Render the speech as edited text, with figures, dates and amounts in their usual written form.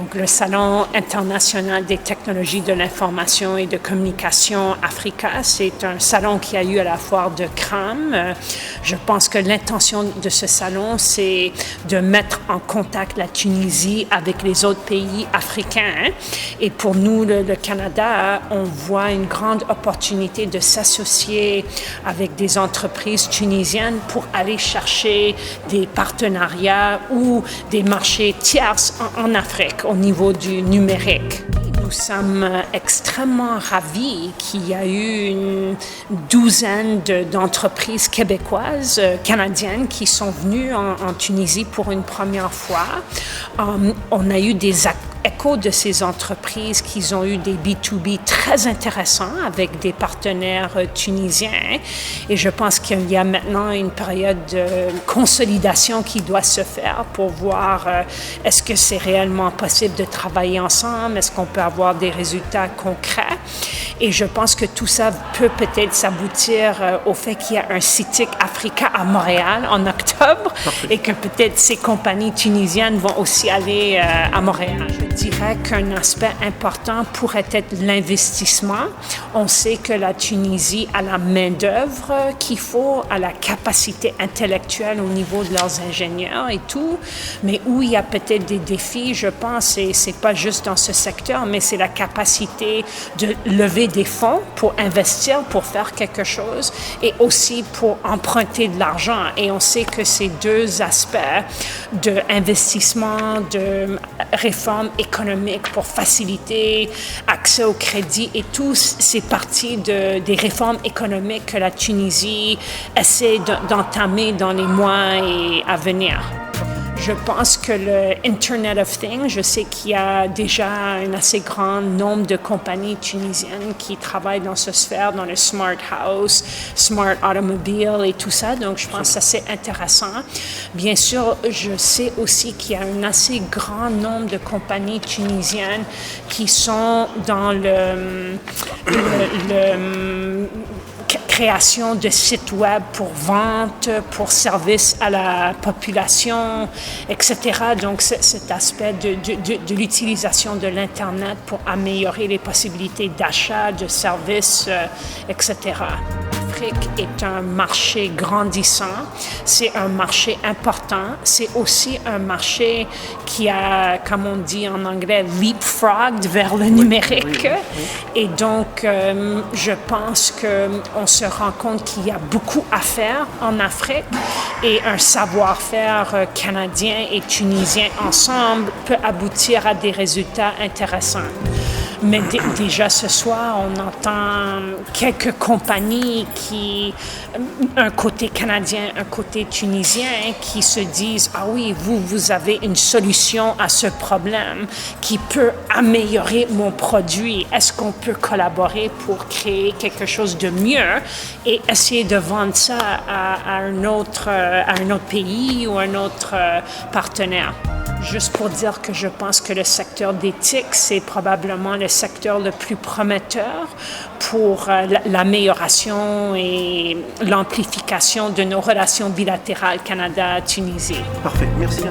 Donc, le Salon international des technologies de l'information et de communication Africa, c'est un salon qui a eu à la foire de Cram. Je pense que l'intention de ce salon, c'est de mettre en contact la Tunisie avec les autres pays africains. Et pour nous, le Canada, on voit une grande opportunité de s'associer avec des entreprises tunisiennes pour aller chercher des partenariats ou des marchés tierces en Afrique au niveau du numérique. Nous sommes extrêmement ravis qu'il y a eu une douzaine d'entreprises québécoises, canadiennes qui sont venues en Tunisie pour une première fois. On a eu des échos de ces entreprises qui ont eu des B2B très intéressants avec des partenaires tunisiens. Et je pense qu'il y a maintenant une période de consolidation qui doit se faire pour voir est-ce que c'est réellement possible de travailler ensemble, est-ce qu'on peut avoir des résultats concrets. Et je pense que tout ça peut peut-être s'aboutir au fait qu'il y a un CITIC Africa à Montréal en octobre. Parfait. Et que peut-être ces compagnies tunisiennes vont aussi aller à Montréal. Je dirais qu'un aspect important pourrait être l'investissement. On sait que la Tunisie a la main-d'œuvre qu'il faut, a la capacité intellectuelle au niveau de leurs ingénieurs et tout, mais où il y a peut-être des défis, je pense, et c'est pas juste dans ce secteur, mais c'est la capacité de lever des fonds pour investir, pour faire quelque chose, et aussi pour emprunter de l'argent. Et on sait que ces deux aspects d'investissement, de réforme économique pour faciliter accès au crédit et tout, c'est partie des réformes économiques que la Tunisie essaie d'entamer dans les mois à venir. Je pense que le Internet of Things, je sais qu'il y a déjà un assez grand nombre de compagnies tunisiennes qui travaillent dans cette sphère, dans le Smart House, Smart Automobile et tout ça. Donc, je pense que ça, c'est intéressant. Bien sûr, je sais aussi qu'il y a un assez grand nombre de compagnies tunisiennes qui sont dans création de sites web pour vente, pour service à la population, etc. Donc, cet aspect de l'utilisation de l'Internet pour améliorer les possibilités d'achat, de services, etc. L'Afrique est un marché grandissant, c'est un marché important, c'est aussi un marché qui a, comme on dit en anglais, leapfrogged vers le numérique. Et donc, je pense qu'on se rend compte qu'il y a beaucoup à faire en Afrique et un savoir-faire canadien et tunisien ensemble peut aboutir à des résultats intéressants. Mais déjà ce soir, on entend quelques compagnies qui, un côté canadien, un côté tunisien, qui se disent « Ah oui, vous avez une solution à ce problème qui peut améliorer mon produit. Est-ce qu'on peut collaborer pour créer quelque chose de mieux et essayer de vendre ça à un autre pays ou un autre partenaire ?» Juste pour dire que je pense que le secteur des TIC, c'est probablement le secteur le plus prometteur pour l'amélioration et l'amplification de nos relations bilatérales Canada-Tunisie. Parfait, merci.